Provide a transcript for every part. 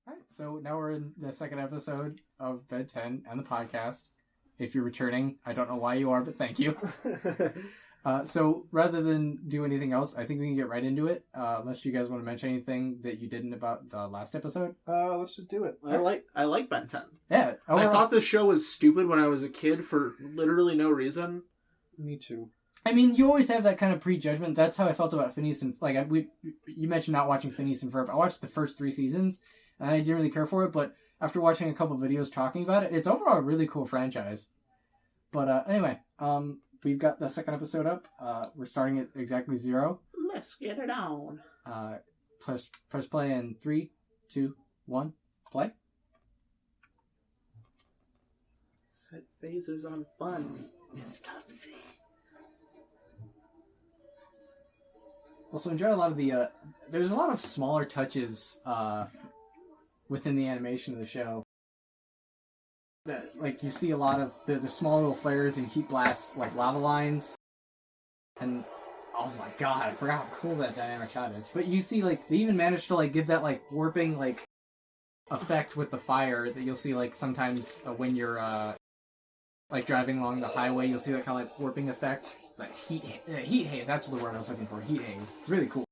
Alright, so now we're in the second episode of Bed 10 and the podcast. If you're returning, I don't know why you are, but thank you. So rather than do anything else, I think we can get right into it. Unless you guys want to mention anything that you didn't about the last episode. Let's just do it. I like Ben 10. Yeah. I thought the show was stupid when I was a kid for literally no reason. Me too. I mean, you always have that kind of prejudgment. That's how I felt about Phineas and... you mentioned not watching Phineas and Ferb. I watched the first 3 seasons, and I didn't really care for it, but after watching a couple of videos talking about it, it's overall a really cool franchise. But anyway, we've got the second episode up. We're starting at exactly 0. Let's get it on. Press play in 3, 2, 1, play. Set phasers on fun, Miss Tubsy. Also, enjoy a lot of the... there's a lot of smaller touches within the animation of the show. That, like, you see a lot of the small little flares and heat blasts, like lava lines. And, oh my god, I forgot how cool that dynamic shot is. But you see, like, they even managed to, like, give that, like, warping, like, effect with the fire that you'll see, like, sometimes when you're, like, driving along the highway, you'll see that kind of, like, warping effect. Like, heat haze, that's the word I was looking for, heat haze. It's really cool.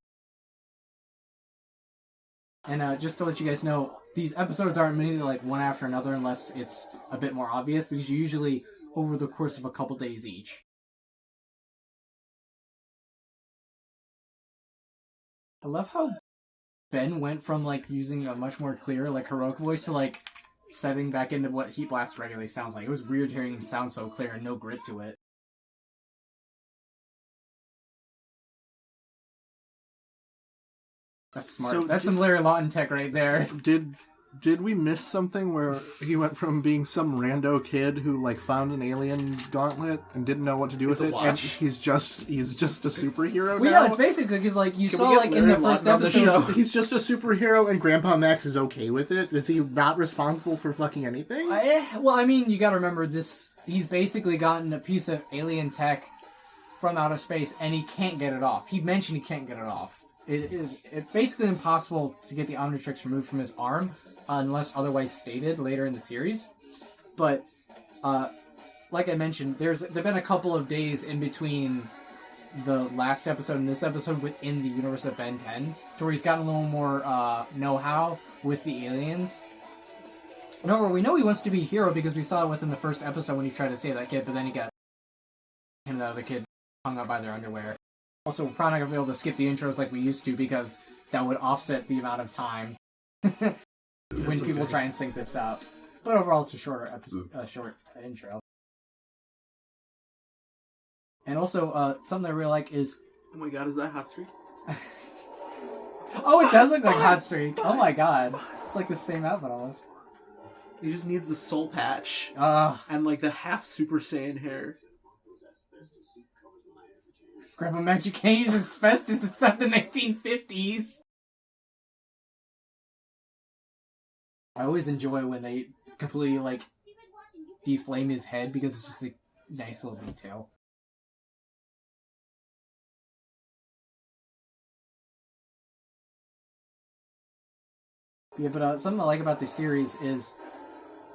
And just to let you guys know, these episodes aren't immediately like one after another unless it's a bit more obvious. These are usually over the course of a couple days each. I love how Ben went from like using a much more clear, like heroic voice to like setting back into what Heat Blast regularly sounds like. It was weird hearing him sound so clear and no grit to it. That's smart. So that's some Larry Lawton tech right there. Did we miss something where he went from being some rando kid who like found an alien gauntlet and didn't know what to do with it, and he's just a superhero now? Yeah, it's basically because like you saw like in the first episode, he's just a superhero, and Grandpa Max is okay with it. Is he not responsible for fucking anything? Well, I mean, you got to remember this. He's basically gotten a piece of alien tech from outer space, and he can't get it off. He mentioned he can't get it off. It's basically impossible to get the Omnitrix removed from his arm unless otherwise stated later in the series. But, like I mentioned, there've been a couple of days in between the last episode and this episode within the universe of Ben 10 to where he's gotten a little more know-how with the aliens. No, we know he wants to be a hero because we saw it within the first episode when he tried to save that kid, but then he got him and the other kid hung up by their underwear. Also, we're probably not going to be able to skip the intros like we used to because that would offset the amount of time when people try and sync this up. But overall, it's a shorter episode, short intro. And also, something I really like is... Oh my god, is that Hot Streak? Oh, it does look like Hot Streak. Oh my god. It's like the same outfit almost. He just needs the soul patch. And like the half Super Saiyan hair. Grandpa Max, you can't use asbestos, it's not the 1950s. I always enjoy when they completely, like, deflame his head because it's just a nice little detail. Yeah, but something I like about this series is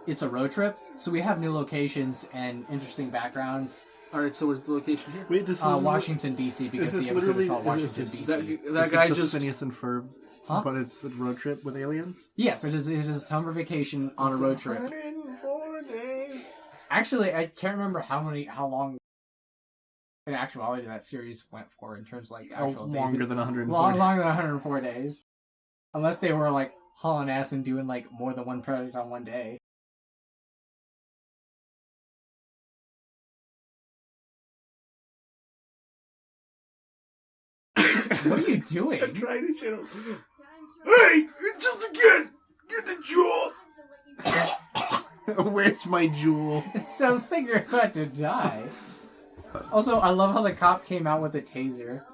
it's a road trip, so we have new locations and interesting backgrounds. Alright, so where's the location here? Wait, this is... Washington, D.C., because the episode is called Washington, D.C. That guy just... Phineas and Ferb, but it's a road trip with aliens? Yes, it is a summer vacation on a road trip. 104 days. Actually, I can't remember how long in actuality that series went for in terms of, like, actual days. Longer than 104 Longer than 104 days. Unless they were, like, hauling ass and doing, like, more than one project on one day. What are you doing? I'm trying to chill. Hey! It's just again! Get the jewels! Where's my jewel? It sounds like you're about to die. Also, I love how the cop came out with a taser.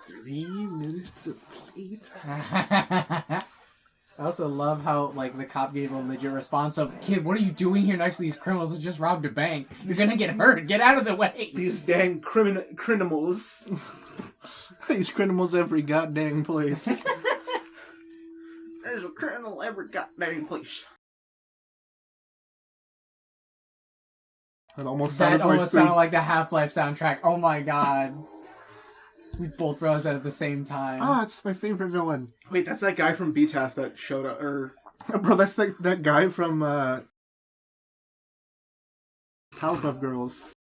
Three minutes of playtime. I also love how, like, the cop gave a legit response of, "Kid, what are you doing here next to these criminals that just robbed a bank? You're gonna get hurt. Get out of the way." These dang criminals. These criminals every goddamn place. There's a criminal every goddamn place. That almost sounded like the Half-Life soundtrack. Oh my god. We both realized that at the same time. Ah, it's my favorite villain. Wait, that's that guy from BTAS that showed up, or... Bro, that's that guy from, Powerpuff Girls.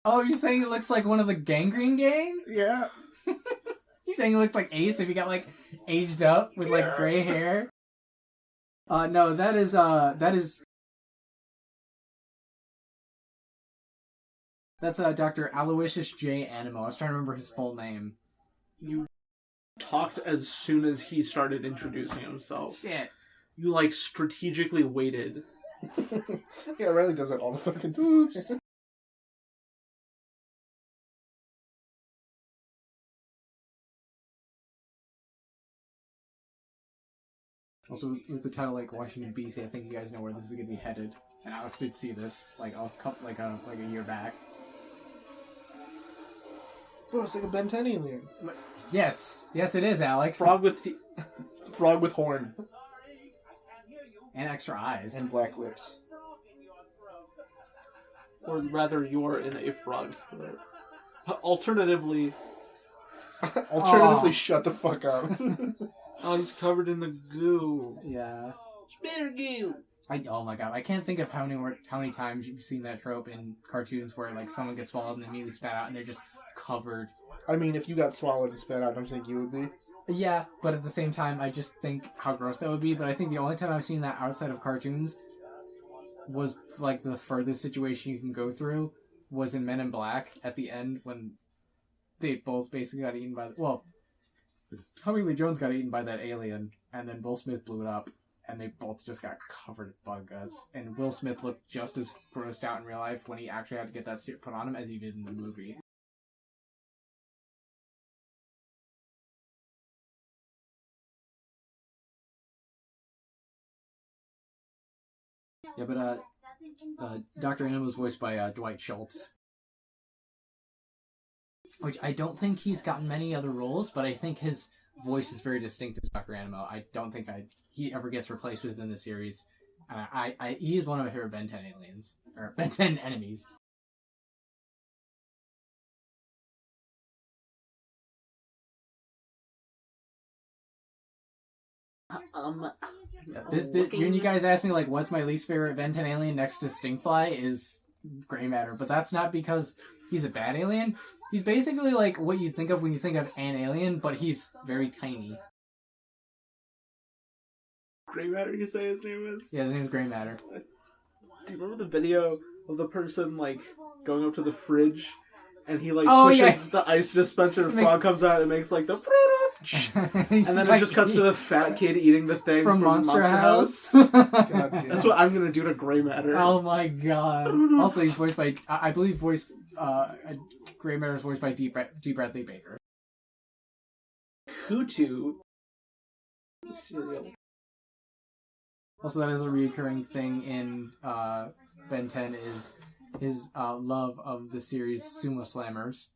Oh, you're saying he looks like one of the Gangrene Gang? Yeah. You're saying he looks like Ace if he got, like, aged up with, like, gray hair? No, that is That's Dr. Aloysius J. Animo. I was trying to remember his full name. You talked as soon as he started introducing himself. Shit. You, like, strategically waited. Yeah, Riley does that all the fucking time. Oops. Also, with the title like Washington BC, I think you guys know where this is gonna be headed. And Alex did see this like a year back. Bro, it's like a Ben 10 alien. Yes, it is, Alex. Frog with horn and extra eyes and black lips. Or rather, you're in a frog's throat. Alternatively, shut the fuck up. Oh, he's covered in the goo. Yeah. Spitter goo. Oh my god, I can't think of how many times you've seen that trope in cartoons where like someone gets swallowed and immediately spat out and they're just covered. I mean, if you got swallowed and spat out, don't you think you would be? Yeah, but at the same time, I just think how gross that would be. But I think the only time I've seen that outside of cartoons was like the furthest situation you can go through was in Men in Black at the end when they both basically got eaten by Tommy Lee Jones got eaten by that alien, and then Will Smith blew it up, and they both just got covered in bug guts. And Will Smith looked just as grossed out in real life when he actually had to get that shit put on him as he did in the movie. Yeah, but Dr. Animo was voiced by Dwight Schultz. Which I don't think he's gotten many other roles, but I think his voice is very distinct as Dr. Animo. I don't think he ever gets replaced within the series. And he is one of my favorite Ben 10 aliens. Or Ben 10 enemies. When you guys ask me, like, what's my least favorite Ben 10 alien next to Stingfly is Grey Matter. But that's not because he's a bad alien. He's basically like what you think of when you think of an alien, but he's very tiny. Grey Matter, you say his name is? Yeah, his name is Grey Matter. Do you remember the video of the person, like, going up to the fridge, and he, like, pushes the ice dispenser, and frog comes out, and it makes, like, the... and then it just cuts to the fat kid eating the thing from Monster House. God, that's what I'm gonna do to Grey Matter. Oh my god. Also, he's voiced by, I believe Grey Matter is voiced by D. Bradley Baker. Kutu. Cereal. Also, that is a recurring thing in Ben 10 is his love of the series Sumo Slammers.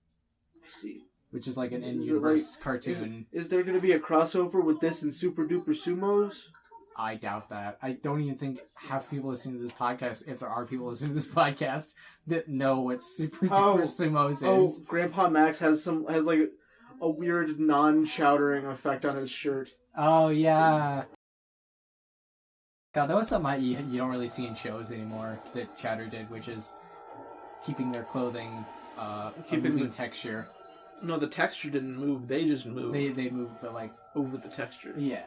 I see. Which is like an in-universe cartoon. Is there going to be a crossover with this and Super Duper Sumos? I doubt that. I don't even think half the people listening to this podcast, if there are people listening to this podcast, that know what Super Duper Sumos is. Oh, Grandpa Max has like a weird non-chowdering effect on his shirt. Oh, yeah. God, that was something you don't really see in shows anymore that Chowder did, which is keeping their clothing moving texture. No, the texture didn't move. They just moved. They moved, but like over the texture. Yeah.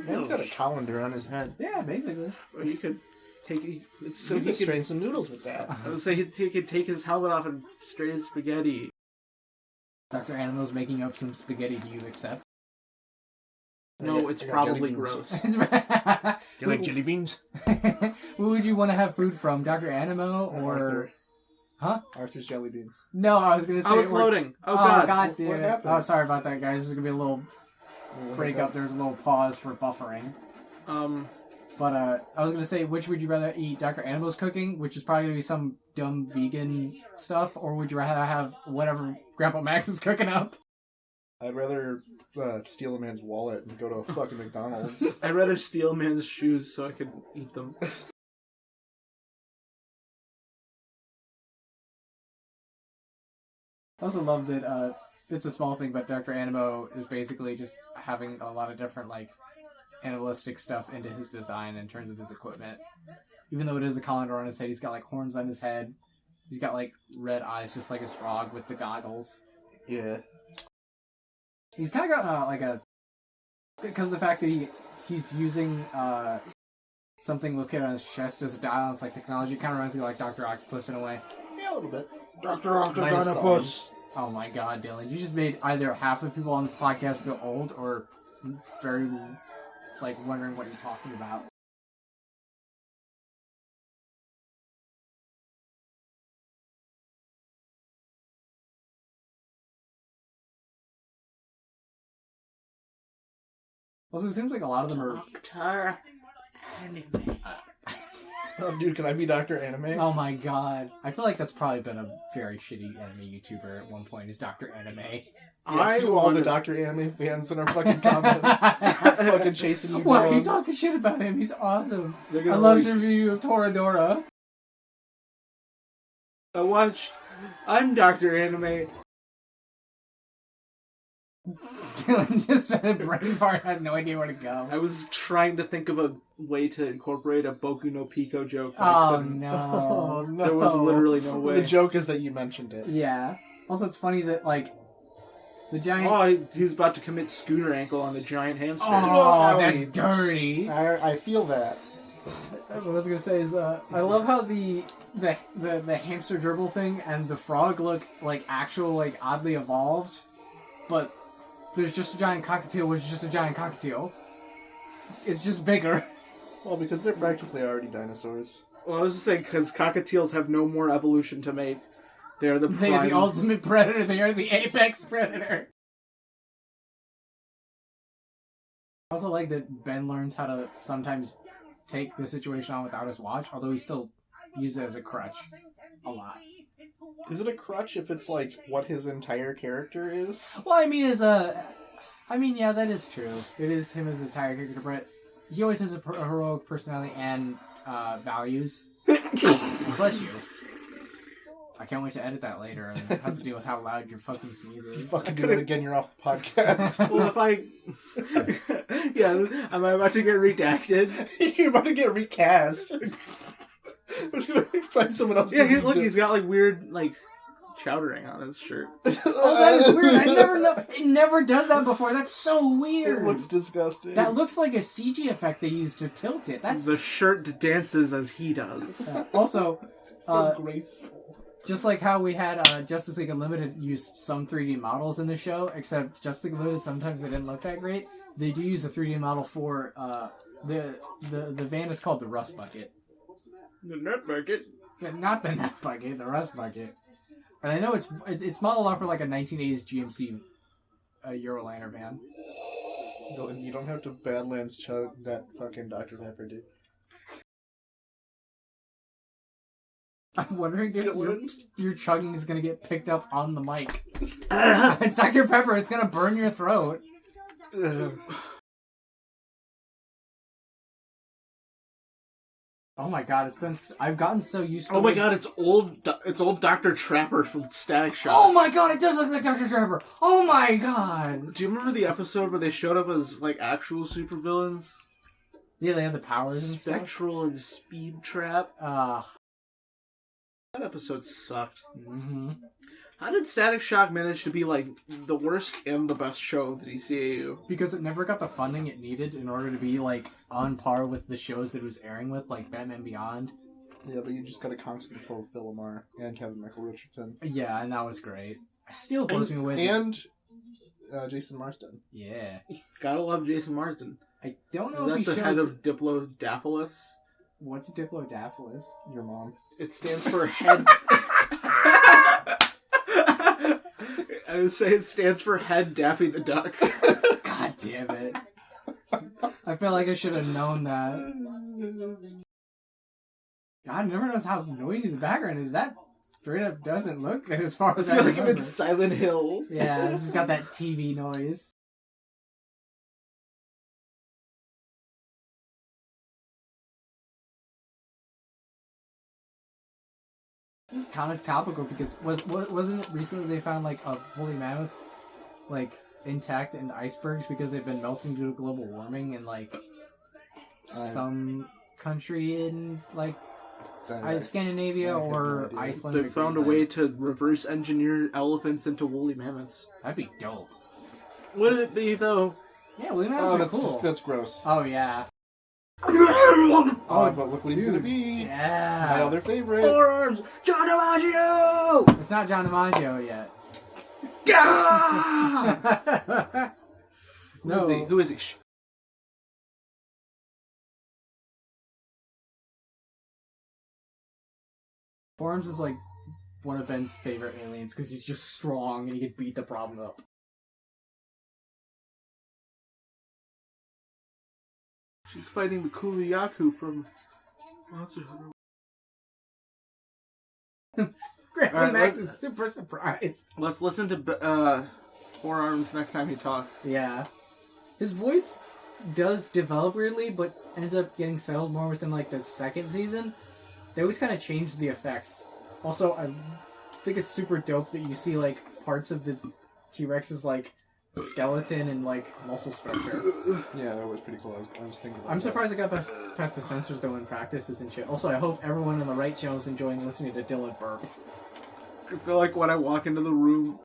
Man's got a colander on his head. Yeah, basically. Or you could take it. So he could strain some noodles with that. I would say he could take his helmet off and strain his spaghetti. Dr. Animo's making up some spaghetti. Do you accept? No, it's probably gross. You like jelly beans? Who would you want to have food from, Dr. Animo or... Arthur. Huh? Arthur's jelly beans. No, I was going to say... Oh, it's loading. Oh, God. God, dude. Oh, sorry about that, guys. This is going to be a little break up. There's a little pause for buffering. But I was gonna say, which would you rather eat? Dr. Animal's cooking, which is probably gonna be some dumb vegan stuff, or would you rather have whatever Grandpa Max is cooking up? I'd rather steal a man's wallet and go to a fucking McDonald's. I'd rather steal a man's shoes so I could eat them. I also love that it's a small thing, but Dr. Animo is basically just having a lot of different, like, animalistic stuff into his design in terms of his equipment. Even though it is a colander on his head, he's got, like, horns on his head. He's got, like, red eyes just like his frog with the goggles. Yeah. He's kind of got, like, a... Because of the fact that he's using something located on his chest as a dial, it's like technology. It kind of reminds me of, like, Dr. Octopus in a way. Yeah, a little bit. Dr. Octopus. Oh my god, Dylan. You just made either half the people on the podcast feel old or very, like, wondering what you're talking about. Also, it seems like a lot of them are... Dr. Anime. Oh, dude, can I be Dr. Anime? Oh my god. I feel like that's probably been a very shitty anime YouTuber at one point, is Dr. Anime. I all the Dr. Anime fans in our fucking comments. Fucking chasing you Why down. are you talking shit about him? He's awesome. I love your review of Toradora. I'm Dr. Anime. Dylan just had a brain fart, had no idea where to go. I was trying to think of a way to incorporate a Boku no Pico joke. Oh no. Oh, no. There was literally no way. The joke is that you mentioned it. Yeah. Also, it's funny that, like, the giant... Oh, he was about to commit scooter ankle on the giant hamster. Oh, that's dirty. I feel that. What I was gonna say is, I love how the hamster gerbil thing and the frog look like actual, like, oddly evolved, but there's just a giant cockatiel, which is just a giant cockatiel. It's just bigger. Well, because they're practically already dinosaurs. Well, I was just saying, because cockatiels have no more evolution to make. They are They are the ultimate predator. They are the apex predator. I also like that Ben learns how to sometimes take the situation on without his watch, although he still uses it as a crutch a lot. Is it a crutch if it's, like, what his entire character is? Well, I mean, yeah, that is true. It is him as an entire character, but he always has a heroic personality and values. Bless you. I can't wait to edit that later and have to deal with how loud your fucking sneeze is. If you fucking do it again, you're off the podcast. Well, if I... yeah, am I about to get redacted? You're about to get recast. I'm just gonna find someone else. Yeah, he's got, like, weird, like, chowdering on his shirt. Oh, that is weird. I never know. It never does that before. That's so weird. It looks disgusting. That looks like a CG effect they used to tilt it. That's The shirt dances as he does. Also, so graceful. just like how we had Justice League Unlimited use some 3D models in the show, except Justice League Unlimited sometimes they didn't look that great. They do use a 3D model for the van is called the Rust Bucket. The nut bucket. Not the Nut Bucket, the Rust Bucket. And I know it's modeled after like a 1980s GMC Euroliner van. You don't have to Badlands chug that fucking Dr. Pepper, dude. I'm wondering if your chugging is going to get picked up on the mic. It's Dr. Pepper. It's going to burn your throat. Oh my god, I've gotten so used to Oh my god, it's old Dr. Trapper from Static Shock. Oh my god, it does look like Dr. Trapper. Oh my god. Do you remember the episode where they showed up as, like, actual supervillains? Yeah, they have the powers and stuff. Spectral and Speed Trap. That episode sucked. Mm-hmm. How did Static Shock manage to be, like, the worst and the best show of the DCAU? Because it never got the funding it needed in order to be, like, on par with the shows it was airing with, like Batman Beyond. Yeah, but you just got a constant pull of Phil Lamar and Kevin Michael Richardson. Yeah, and that was great. It still blows me away. And Jason Marsden. Yeah. Gotta love Jason Marsden. I don't know if Is that the head of Diplodactylus? What's Diplodactylus? Your mom. It stands for head... I would say it stands for Head Daffy the Duck. God damn it. I feel like I should have known that. God never knows how noisy the background is. That straight up doesn't look good as far as I feel like remember. I'm in Silent Hill. Yeah, it's just got that TV noise. This is kind of topical because wasn't it recently they found like a woolly mammoth like intact in icebergs because they've been melting due to global warming in like some country in like Scandinavia or Iceland. They found a way to reverse engineer elephants into woolly mammoths. That'd be dope. Would it be though? Yeah, woolly mammoths are cool. That's gross. Oh yeah. Oh, but look what he's gonna be. Yeah. My other favorite. Forearms! John DiMaggio! It's not John DiMaggio yet. Gah! No. Who is he? Forearms is like one of Ben's favorite aliens because he's just strong and he can beat the problem up. She's fighting the Kuliyaku from Monster Hunter. Grandma Alright, Max is super surprised. Let's listen to Forearms next time he talks. Yeah. His voice does develop weirdly, but ends up getting settled more within like the second season. They always kind of change the effects. Also, I think it's super dope that you see like parts of the T-Rex's like skeleton and like muscle structure. Yeah, that was pretty cool. I was thinking about I'm surprised I got past the censors though in practices and shit. Also, I hope everyone on the right channel is enjoying listening to Dylan burp. I feel like when I walk into the room...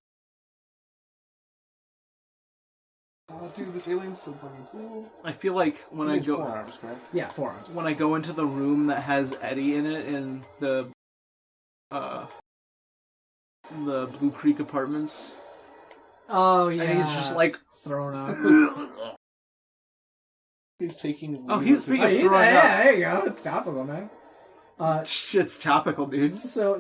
Oh, dude, this alien's so fucking cool. I feel like when I go... Forearms, correct? Yeah, forearms. When I go into the room that has Eddie in it in the Blue Creek Apartments... Oh yeah. And he's just like... thrown up. He's taking... Oh, he's speaking of throwing up. Yeah, there you go. It's topical, man. Shit's topical, dude. So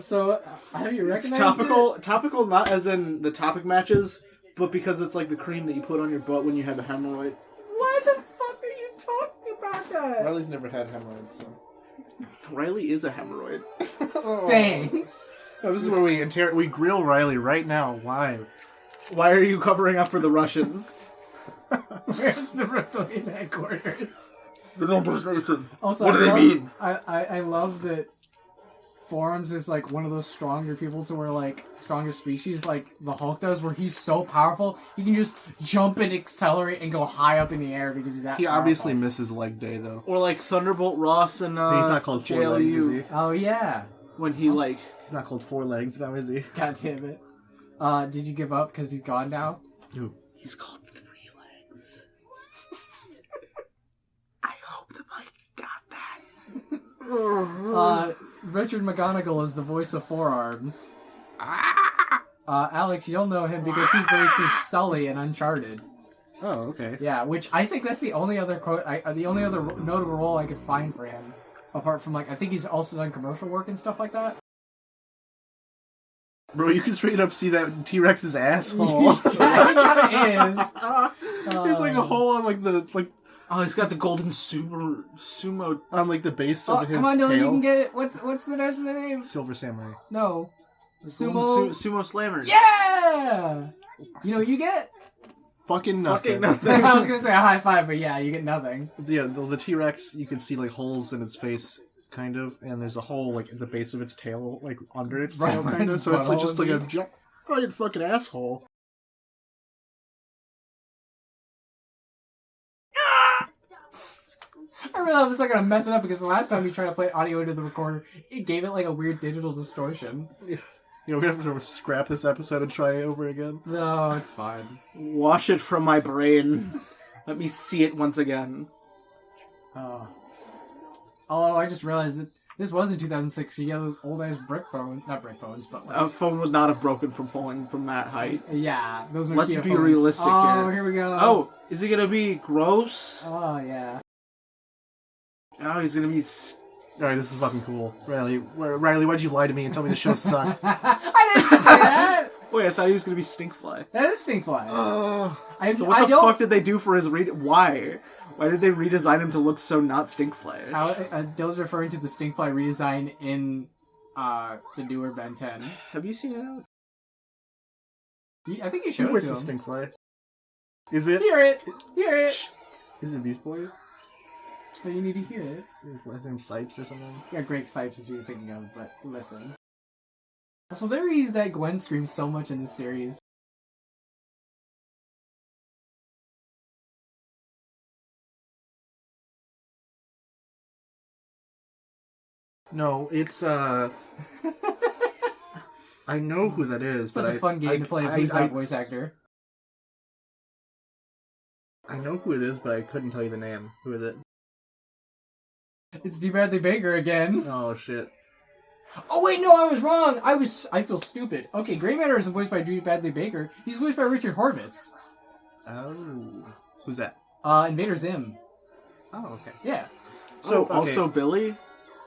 have you It's recognized topical, it? topical not as in the topic matches, but because it's like the cream that you put on your butt when you have a hemorrhoid. Why the fuck are you talking about that? Riley's never had hemorrhoids, so... Riley is a hemorrhoid. Oh. Dang. Oh, this is where we grill Riley right now, live. Why are you covering up for the Russians? Where's the reptilian headquarters? The numbers, Mason. Also, What do they mean? I love that Forearms is like one of those stronger people to where like stronger species like the Hulk does, where he's so powerful he can just jump and accelerate and go high up in the air because he's that He powerful. obviously misses leg day, though. Or like Thunderbolt Ross and He's not called Four Legs, is he? Oh yeah. When he like... He's not called Four Legs now, is he? God damn it. Did you give up because he's gone now? Ooh. He's called Three Legs. I hope the mic got that. Richard Mcgonagall is the voice of Forearms. Alex, you'll know him because he voices Sully in Uncharted. Oh, okay. Yeah, which I think that's the only other the only other notable role I could find for him. Apart from like, I think he's also done commercial work and stuff like that. Bro, you can straight up see that T-Rex's asshole. Yeah, it kind of is. There's like a hole on like the Oh, he's got the golden sumo... on like the base of his come on, Dylan, tail. you can get it. What's the rest of the name? Silver Samurai. No. Sumo Slammers. Yeah! You know what you get? Fucking nothing. Fucking nothing. I was gonna say a high five, but yeah, you get nothing. Yeah, the T-Rex, you can see like holes in its face, kind of, and there's a hole like at the base of its tail, like under its Right, tail, where kind of. its So it's like butthole just like would a be. giant fucking asshole. I realized I was like gonna mess it up because the last time we tried to play audio into the recorder, it gave it like a weird digital distortion. You know, we're gonna have to scrap this episode and try it over again. No, it's fine. Wash it from my brain. Let me see it once again. Although I just realized that this was in 2006, so you got those old ass brick phones, not brick phones, but like... A phone would not have broken from falling from that height. Yeah, those Nokia Let's be phones. realistic Oh, here. here we go. Oh, is he gonna be gross? Oh, yeah. Oh, he's gonna be... Alright, this is fucking cool. Riley, why'd you lie to me and tell me the show sucked? I didn't say that! Wait, I thought he was going to be Stinkfly. That is Stinkfly. So what the fuck did they do for his Why? Why did they redesign him to look so not Stinkfly? Dylan's referring to the Stinkfly redesign in the newer Ben 10. Have you seen it, Alex? I think you showed it to him. Where's the Stinkfly? Is it? Hear it! Hear it! Is it Beast Boy? But you need to hear it. Is his name Sipes or something? Yeah, Greg Sipes is who you're thinking of, but listen. Also, there is that Gwen screams so much in this series. No, it's I know who that is. It's such a fun game to play who's that voice actor. I know who it is, but I couldn't tell you the name. Who is it? It's D. Bradley Baker again. Oh shit. Oh wait, no, I was wrong. I feel stupid. Okay, Grey Matter isn't voiced by D. Bradley Baker. He's voiced by Richard Horvitz. Oh, who's that? Invader Zim. Oh, okay. Yeah. So also Billy.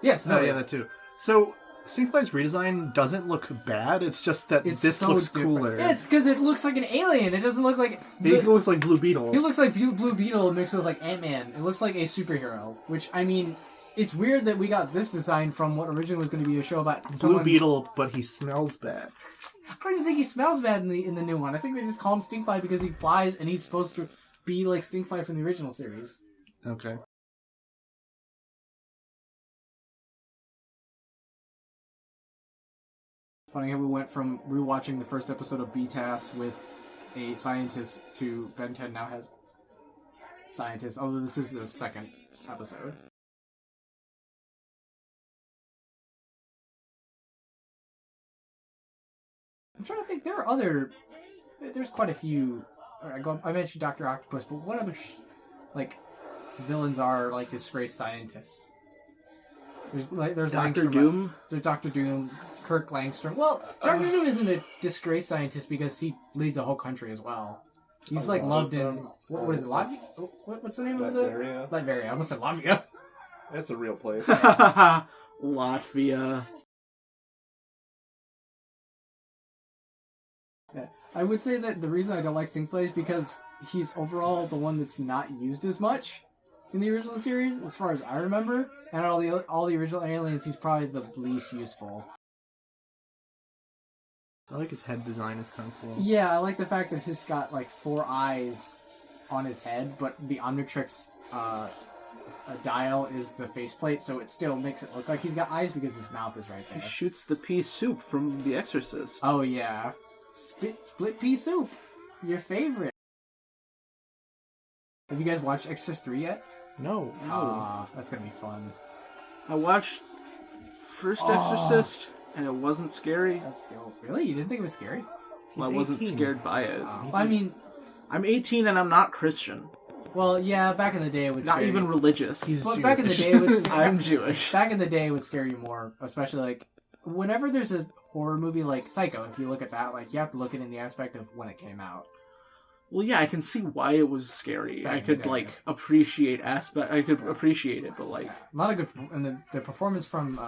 Yes, Billy. Oh yeah, that too. So Stinkfly's redesign doesn't look bad. It's just that this so looks different. cooler. Yeah, it's because it looks like an alien. It doesn't look like... He looks like Blue Beetle. He looks like Blue Beetle mixed with like Ant-Man. It looks like a superhero. Which, I mean, it's weird that we got this design from what originally was going to be a show about Blue Beetle, but he smells bad. I don't even think he smells bad in the new one. I think they just call him Stinkfly because he flies and he's supposed to be like Stinkfly from the original series. Okay. Funny how we went from rewatching the first episode of BTAS with a scientist to Ben 10 now has scientists, although this is the second episode. I'm trying to think, there's quite a few, I mentioned Dr. Octopus, but what other, villains are, disgraced scientists? There's Dr. Langstrom, Doom? There's Dr. Doom, Kirk Langstrom. Well, Dr. Doom isn't a disgraced scientist because he leads a whole country as well. He's loved in, what is it, Latvia? What's the name of Latveria? Latveria. I almost said Latvia. That's a real place. Latvia. Yeah. I would say that the reason I don't like Stinkfly is because he's overall the one that's not used as much in the original series, as far as I remember. And all the original aliens, he's probably the least useful. I like his head design. It's kind of cool. Yeah, I like the fact that he's got 4 eyes on his head, but the Omnitrix dial is the faceplate, so it still makes it look like he's got eyes because his mouth is right there. He shoots the pea soup from The Exorcist. Oh yeah, split pea soup, your favorite. Have you guys watched Exorcist 3 yet? No. That's gonna be fun. I watched First Exorcist, and it wasn't scary. That's dope. Really? You didn't think it was scary? Well, I wasn't scared by it. Well, I mean, I'm 18 and I'm not Christian. well, yeah, back in the day it would scare Not even you. religious. But back in the day it would scare I'm Jewish. Back in the day it would scare you more, especially whenever there's a horror movie like Psycho, if you look at that, you have to look at it in the aspect of when it came out. Well, yeah, I can see why it was scary. I could appreciate it, but a lot of good, and the performance from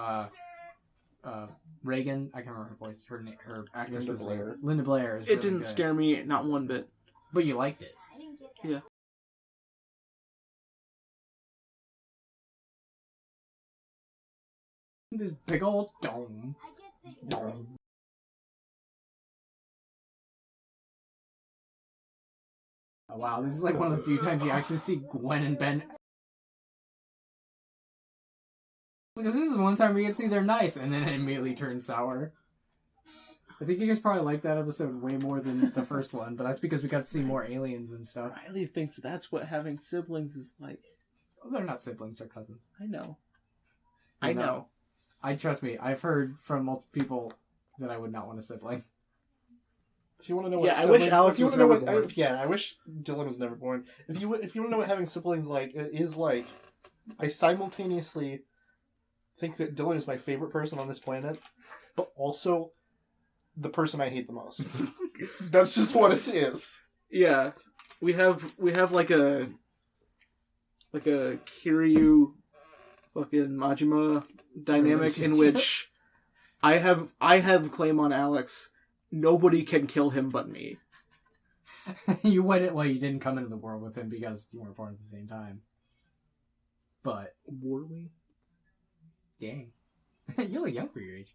Reagan, I can't remember her voice, her actress is Linda Blair. Is it didn't scare me not one bit. But you liked it. Yeah. This big old dome. Oh, wow, this is one of the few times you actually see Gwen and Ben. Because this is one time we get to see they're nice, and then it immediately turns sour. I think you guys probably like that episode way more than the first one, but that's because we got to see more aliens and stuff. Riley thinks that's what having siblings is like. Oh, they're not siblings, they're cousins. I know. Trust me, I've heard from multiple people that I would not want a sibling. If you want to know what I wish Alex was never born. I wish Dylan was never born. If you want to know what having siblings is like, I simultaneously think that Dylan is my favorite person on this planet, but also the person I hate the most. That's just what it is. Yeah, we have a Kiryu fucking Majima dynamic in which I have claim on Alex nobody can kill him but me. You didn't come into the world with him because you weren't born at the same time. But were we? Dang. You look young for your age.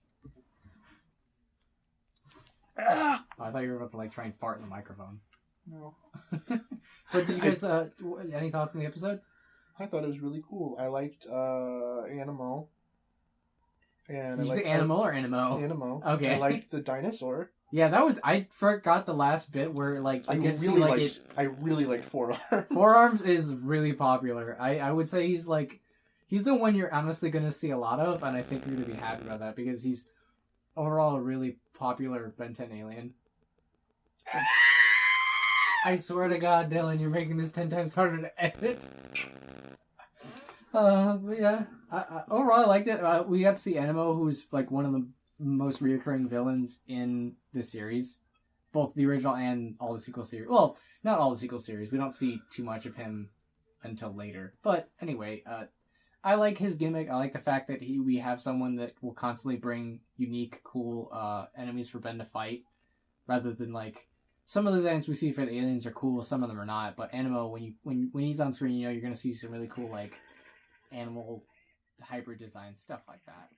Oh, I thought you were about to try and fart in the microphone. No. But did you guys any thoughts on the episode? I thought it was really cool. I liked Animo. And Did you say Animal or Animo? Animo. Okay. I liked the dinosaur. Yeah, I forgot the last bit where I really liked Forearms. Forearms is really popular. I would say he's the one you're honestly gonna see a lot of, and I think you're gonna be happy about that because he's overall a really popular Ben 10 alien. I swear to God, Dylan, you're making this 10 times harder to edit. But yeah, overall I liked it. We got to see Animo, who's one of the most reoccurring villains in the series, both the original and all the sequel series. Well, not all the sequel series. We don't see too much of him until later. But anyway, I like his gimmick. I like the fact that we have someone that will constantly bring unique, cool enemies for Ben to fight, rather than some of the designs we see for the aliens are cool, some of them are not. But Animo, when he's on screen, you're going to see some really cool animal hybrid designs, stuff like that.